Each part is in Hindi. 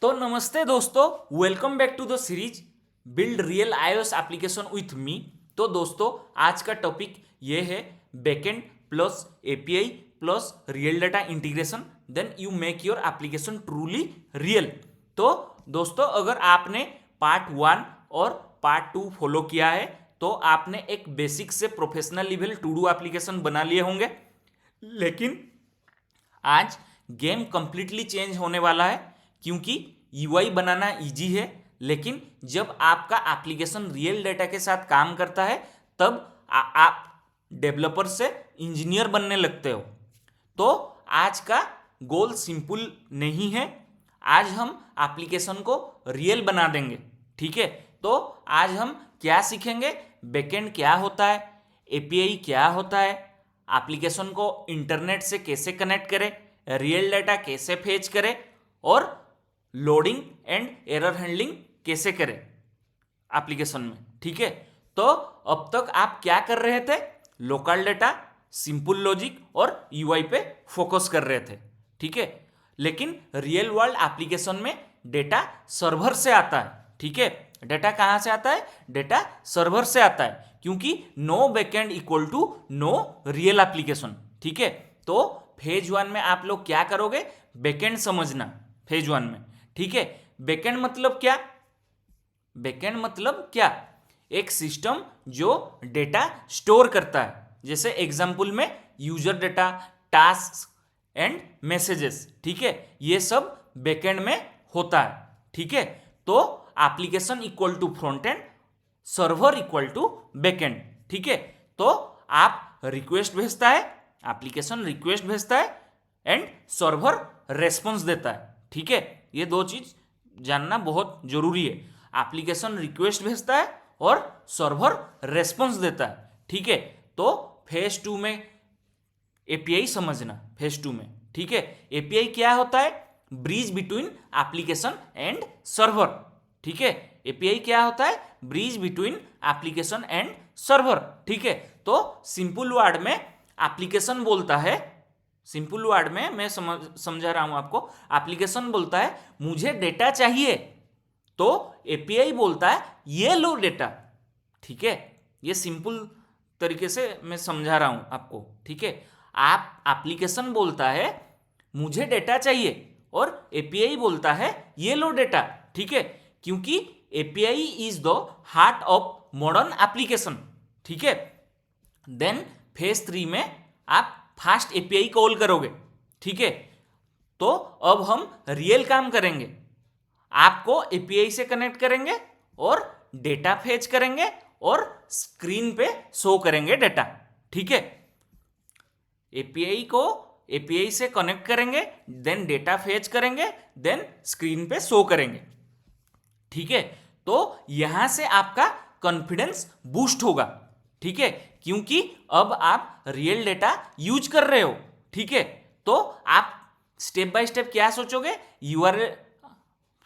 तो नमस्ते दोस्तों, welcome back to the series build real iOS application with me. तो दोस्तों, आज का टॉपिक ये है backend plus API plus real data integration, then you make your application truly real. तो दोस्तों, अगर आपने पार्ट 1 और पार्ट 2 फॉलो किया है तो आपने एक बेसिक से professional level to do application बना लिए होंगे। लेकिन आज गेम कंप्लीटली चेंज होने वाला है, क्योंकि यूआई बनाना इजी है, लेकिन जब आपका एप्लीकेशन रियल डेटा के साथ काम करता है तब आप डेवलपर से इंजीनियर बनने लगते हो। तो आज का गोल सिंपल नहीं है, आज हम एप्लीकेशन को रियल बना देंगे। ठीक है, तो आज हम क्या सीखेंगे, बैकएंड क्या होता है, एपीआई क्या होता है, एप्लीकेशन को इंटरनेट से कैसे कनेक्ट करें, रियल डाटा कैसे फेच करें और लोडिंग एंड एरर हैंडलिंग कैसे करें एप्लीकेशन में। ठीक है, तो अब तक आप क्या कर रहे थे, लोकल डाटा, सिंपल लॉजिक और यूआई पे फोकस कर रहे थे। ठीक है, लेकिन रियल वर्ल्ड एप्लीकेशन में डेटा सर्वर से आता है। ठीक है, डेटा कहां से आता है, डेटा सर्वर से आता है, क्योंकि no backend equal to no real application. ठीक है, तो फेज 1 में आप लोग क्या करोगे, बैकएंड समझना फेज 1 में। ठीक है, बैकएंड मतलब क्या, बैकएंड मतलब क्या, एक सिस्टम जो डेटा स्टोर करता है, जैसे एग्जांपल में user data, task and messages. ठीक है, ये सब बैकएंड में होता है। ठीक है, तो application equal to front end, server equal to backend. ठीक है, तो आप रिक्वेस्ट भेजता है, एप्लीकेशन रिक्वेस्ट भेजता है एंड सर्वर रेस्पॉन्स देता है। ठीक है, ये दो चीज जानना बहुत जरूरी है, एप्लीकेशन रिक्वेस्ट भेजता है और सर्वर रेस्पॉन्स देता है। ठीक है, तो फेज 2 में एपीआई समझना, फेज 2 में। ठीक है, एपीआई क्या होता है, bridge between application and server. ठीक है, एपीआई क्या होता है, bridge between application and server. ठीक है, तो सिंपल वर्ड में एप्लीकेशन बोलता है, सिंपल वर्ड में मैं समझा रहा हूं आपको, एप्लीकेशन बोलता है मुझे डेटा चाहिए, तो एपीआई बोलता है ये लो डेटा। ठीक है, ये सिंपल तरीके से मैं समझा रहा हूं आपको। ठीक है, आप एप्लीकेशन बोलता है मुझे डेटा चाहिए और एपीआई बोलता है ये लो डेटा। ठीक है, क्योंकि API is the heart of modern application. ठीक है, देन फेज 3 में आप फास्ट एपीआई कॉल करोगे। ठीक है, तो अब हम रियल काम करेंगे, आपको एपीआई से कनेक्ट करेंगे और डेटा फेच करेंगे और स्क्रीन पे शो करेंगे डेटा। ठीक है, एपीआई से कनेक्ट करेंगे, देन डेटा फेच करेंगे, देन स्क्रीन पे शो करेंगे। ठीक है, तो यहां से आपका कॉन्फिडेंस बूस्ट होगा। ठीक है, क्योंकि अब आप रियल डेटा यूज कर रहे हो। ठीक है, तो आप स्टेप बाय स्टेप क्या सोचोगे, URL,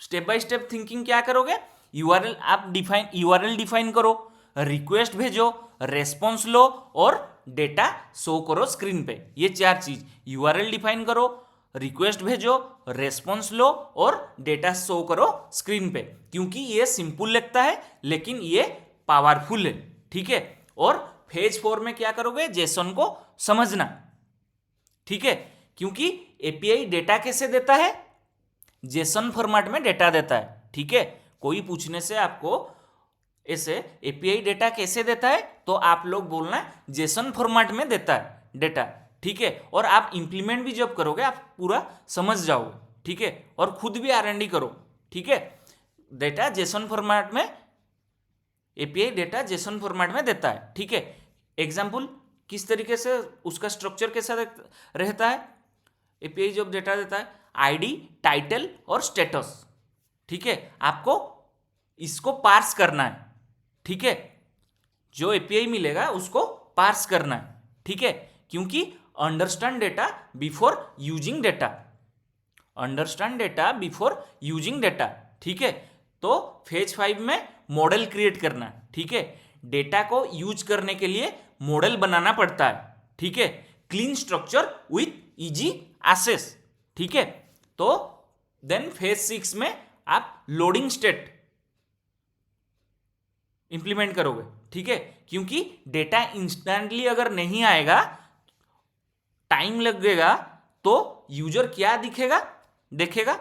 step by step thinking क्या करोगे, यूआरएल आप यूआरएल डिफाइन करो, रिक्वेस्ट भेजो, रेस्पॉन्स लो और डेटा शो करो स्क्रीन पे। ये 4 चीज, यूआरएल डिफाइन करो, रिक्वेस्ट भेजो, रेस्पॉन्स लो और डेटा शो करो स्क्रीन पे। क्योंकि ये सिंपल लगता है लेकिन ये पावरफुल है। ठीक है, और फेज 4 में क्या करोगे, जेसन को समझना। ठीक है, क्योंकि एपीआई डेटा कैसे देता है, जेसन फॉर्मेट में डेटा देता है। ठीक है, कोई पूछने से आपको ऐसे एपीआई डेटा कैसे देता है, तो आप लोग बोलना जेसन फॉर्मेट में देता है डेटा। ठीक है, और आप इंप्लीमेंट भी जब करोगे आप पूरा समझ जाओगे। ठीक है, और खुद भी आर&डी करो। ठीक है, डेटा जेसन फॉर्मेट में, एपीआई डेटा जेसन फॉर्मेट में देता है। ठीक है, एग्जांपल किस तरीके से उसका स्ट्रक्चर कैसा रहता है, एपीआई जब डेटा देता है आईडी, टाइटल और स्टेटस। ठीक है, आपको इसको पार्स करना है। ठीक है, जो एपीआई मिलेगा उसको पार्स करना है। ठीक है, क्योंकि understand data before using data, understand data before using data. ठीक है, तो फेज 5 में मॉडल क्रिएट करना है। ठीक है, डेटा को यूज करने के लिए मॉडल बनाना पड़ता है। ठीक है, clean structure with easy access. ठीक है, तो देन फेज 6 में आप लोडिंग स्टेट इंप्लीमेंट करोगे, ठीक है, क्योंकि डेटा इंस्टेंटली अगर नहीं आएगा, टाइम लगेगा, तो यूजर क्या दिखेगा, देखेगा,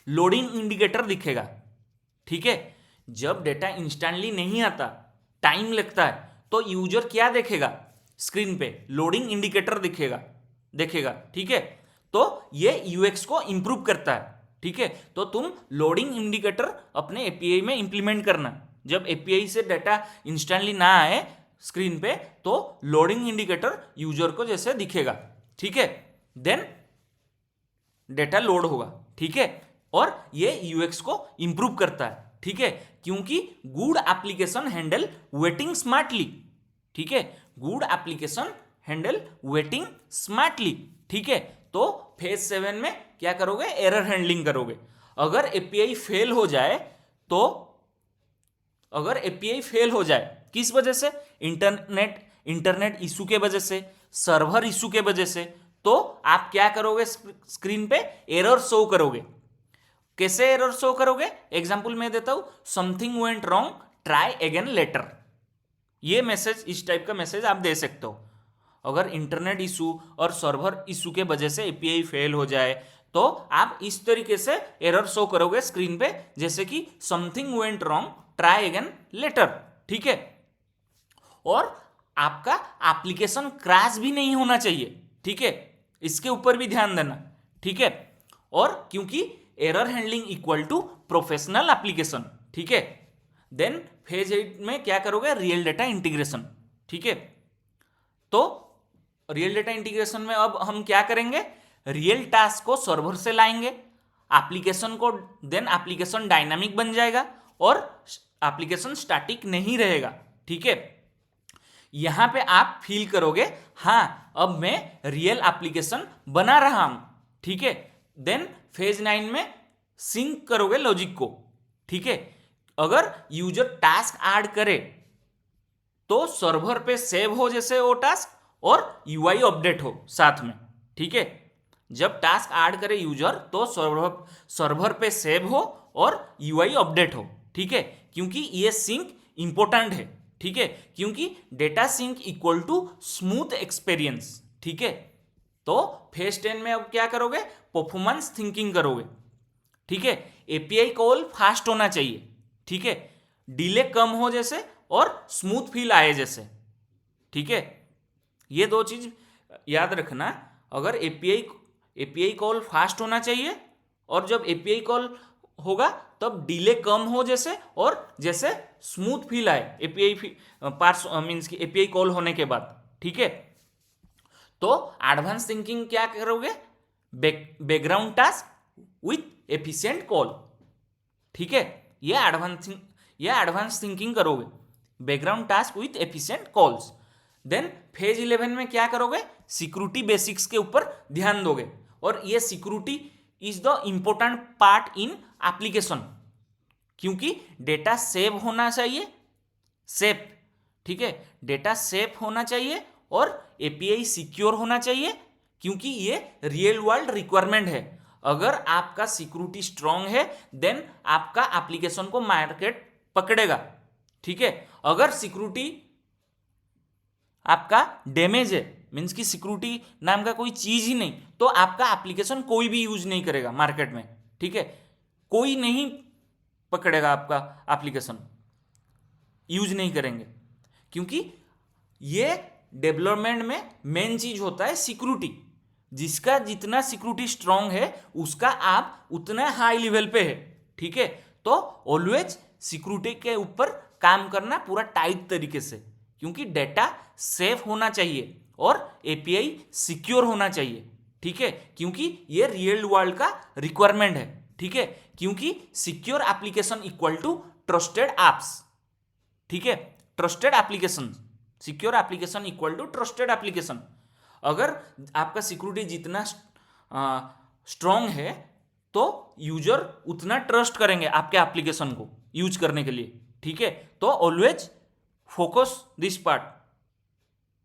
लोडिंग इंडिकेटर दिखेगा, ठीक है। जब डेटा इंस्टेंटली नहीं आता, टाइम लगता है, तो यूजर क्या देखेगा, स्क्रीन पे लोडिंग इंडिकेटर देखेगा, ठीक है। तो ये यूएक्स को इंप्रूव करता है, ठीक है। तो तुम लोडिंग इंडिकेटर अपने एपीआई में इंप्लीमेंट करना। जब एपीआई से डाटा इंस्टेंटली ना आए स्क्रीन पे, तो लोडिंग इंडिकेटर यूजर को जैसे दिखेगा, ठीक है, देन डेटा लोड होगा, ठीक है। और ये यूएक्स को इंप्रूव करता है, ठीक है, क्योंकि good application handle waiting smartly, ठीक है, good application handle waiting smartly, ठीक है। तो फेज 7 में क्या करोगे, एरर हैंडलिंग करोगे। अगर एपीआई फेल हो जाए, तो अगर एपीआई फेल हो जाए किस वजह से, इंटरनेट इशू के वजह से, सर्वर इशू के वजह से, तो आप क्या करोगे, स्क्रीन पे एरर शो करोगे। कैसे एरर शो करोगे, एग्जांपल मैं देता हूं, something went wrong, try again later. ये मैसेज, इस टाइप का मैसेज आप दे सकते हो। अगर इंटरनेट इशू और सर्वर इशू के वजह से एपीआई फेल हो जाए, तो आप इस तरीके से एरर शो करोगे स्क्रीन पे, जैसे कि something went wrong, try again later, ठीक है। और आपका एप्लीकेशन क्रैश भी नहीं होना चाहिए, ठीक है, इसके ऊपर भी ध्यान देना, ठीक है। और क्योंकि error handling equal to professional application, ठीक है। देन फेज 8 में क्या करोगे, रियल डेटा इंटीग्रेशन, ठीक है। तो रियल डेटा इंटीग्रेशन में अब हम क्या करेंगे, रियल टास्क को सर्वर से लाएंगे, एप्लीकेशन को, देन एप्लीकेशन डायनामिक बन जाएगा और एप्लीकेशन स्टैटिक नहीं रहेगा, ठीक है। यहां पे आप फील करोगे, हां अब मैं रियल एप्लीकेशन बना रहा हूं, ठीक है। देन फेज 9 में सिंक करोगे लॉजिक को, ठीक है। अगर यूजर टास्क ऐड करे, तो सर्वर पे सेव हो जैसे वो टास्क, और यूआई अपडेट हो साथ में, ठीक है। जब टास्क ऐड करे यूजर, तो सर्वर पे सेव हो और यूआई अपडेट हो, ठीक है, क्योंकि ये सिंक इंपॉर्टेंट है, ठीक है, क्योंकि data sync equal to smooth experience, ठीक है। तो फेज 10 में अब क्या करोगे, परफॉर्मेंस थिंकिंग करोगे, ठीक है। एपीआई कॉल फास्ट होना चाहिए, ठीक है, डिले कम हो जैसे, और स्मूथ फील आए जैसे, ठीक है। ये दो चीज याद रखना। अगर एपीआई कॉल फास्ट होना चाहिए, और जब एपीआई कॉल होगा तब डिले कम हो जैसे, और जैसे स्मूथ फील आए एपीआई पार्स मींस की एपीआई कॉल होने के बाद, ठीक है। तो एडवांस थिंकिंग क्या करोगे, background task with efficient call, ठीक है। ये एडवांस थिंकिंग करोगे, background task with efficient calls. Then phase 11 में क्या करोगे, सिक्योरिटी बेसिक्स के ऊपर ध्यान दोगे, और ये security is the important part in application, क्योंकि डेटा सेव होना चाहिए, सेफ, ठीक है, डेटा सेफ होना चाहिए, और एपीआई सिक्योर होना चाहिए, क्योंकि ये रियल वर्ल्ड रिक्वायरमेंट है। अगर आपका सिक्योरिटी स्ट्रांग है, देन आपका एप्लीकेशन को मार्केट पकड़ेगा, ठीक है। अगर सिक्योरिटी आपका डैमेज है, मीन्स की सिक्योरिटी नाम का कोई चीज ही नहीं, तो आपका एप्लीकेशन कोई भी यूज नहीं करेगा मार्केट में, ठीक है, कोई नहीं पकड़ेगा आपका एप्लीकेशन, यूज नहीं करेंगे, क्योंकि ये डेवलपमेंट में मेन चीज होता है सिक्योरिटी। जिसका जितना सिक्योरिटी स्ट्रांग है, उसका आप उतना हाई लेवल पे है, ठीक है। तो ऑलवेज सिक्योरिटी के ऊपर काम करना पूरा टाइट तरीके से, क्योंकि डेटा सेफ होना चाहिए और एपीआई सिक्योर होना चाहिए, ठीक है, क्योंकि ये रियल वर्ल्ड का रिक्वायरमेंट है, ठीक है, क्योंकि secure application equal to trusted apps, ठीक है, trusted application, secure application equal to trusted application. अगर आपका सिक्योरिटी जितना स्ट्रांग है, तो यूजर उतना ट्रस्ट करेंगे आपके एप्लीकेशन को यूज करने के लिए, ठीक है। तो always focus this part,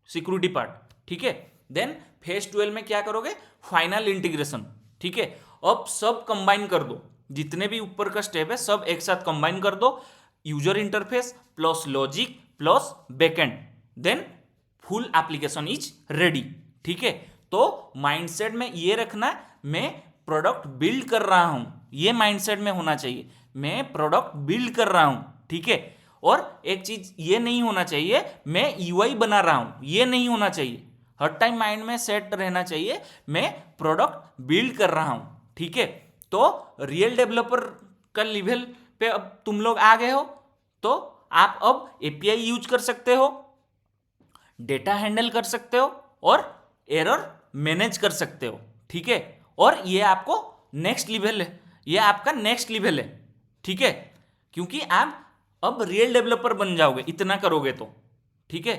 security part, ठीक है। देन फेज 12 में क्या करोगे, फाइनल इंटीग्रेशन, ठीक है। अब सब कंबाइन कर दो, जितने भी ऊपर का स्टेप है सब एक साथ कंबाइन कर दो, user interface plus logic plus backend, then full application is ready. ठीक है, तो माइंडसेट में ये रखना, मैं प्रोडक्ट बिल्ड कर रहा हूं, ये माइंडसेट में होना चाहिए, मैं प्रोडक्ट बिल्ड कर रहा हूं। ठीक है, और एक चीज ये नहीं होना चाहिए मैं यूआई बना रहा हूं, ये नहीं होना चाहिए, हर टाइम माइंड में सेट रहना चाहिए मैं प्रोडक्ट बिल्ड कर रहा हूं। ठीक है, तो रियल डेवलपर का लेवल पे अब तुम लोग आ गए हो, तो आप अब एपीआई यूज कर सकते हो, डेटा हैंडल कर सकते हो और एरर मैनेज कर सकते हो। ठीक है, और ये आपको नेक्स्ट लेवल है, ये आपका नेक्स्ट लेवल है। ठीक है, क्योंकि आप अब रियल डेवलपर बन जाओगे इतना करोगे तो। ठीक है,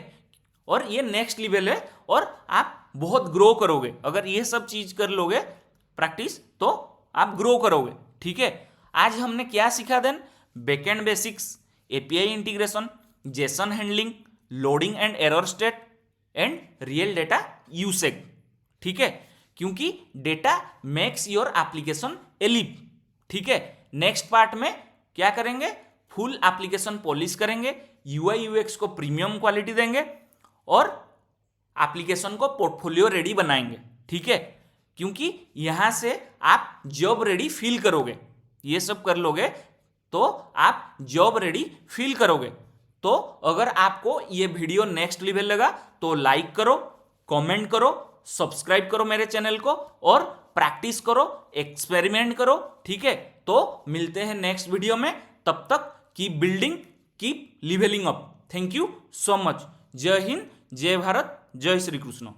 और ये नेक्स्ट लेवल है और आप बहुत ग्रो करोगे अगर ये सब चीज कर लोगे प्रैक्टिस, तो आप ग्रो करोगे। ठीक है, आज हमने क्या सीखा then, backend basics, API integration, JSON handling, loading and error state and real data usage. ठीक है, क्योंकि data makes your application alive. ठीक है, नेक्स्ट पार्ट में क्या करेंगे, फुल एप्लीकेशन पॉलिश करेंगे, यूआई यूएक्स को प्रीमियम क्वालिटी देंगे और एप्लीकेशन को पोर्टफोलियो रेडी बनाएंगे। ठीक है, क्योंकि यहां से आप जॉब रेडी फील करोगे, ये सब कर लोगे तो आप जॉब रेडी फील करोगे। तो अगर आपको ये वीडियो नेक्स्ट लेवल लगा तो लाइक करो, कमेंट करो, सब्सक्राइब करो मेरे चैनल को और प्रैक्टिस करो, एक्सपेरिमेंट करो। ठीक है, तो मिलते हैं नेक्स्ट वीडियो में, तब तक keep building, keep levelling up. Thank you so much. जय हिंद, जय भारत, जय श्री कृष्ण।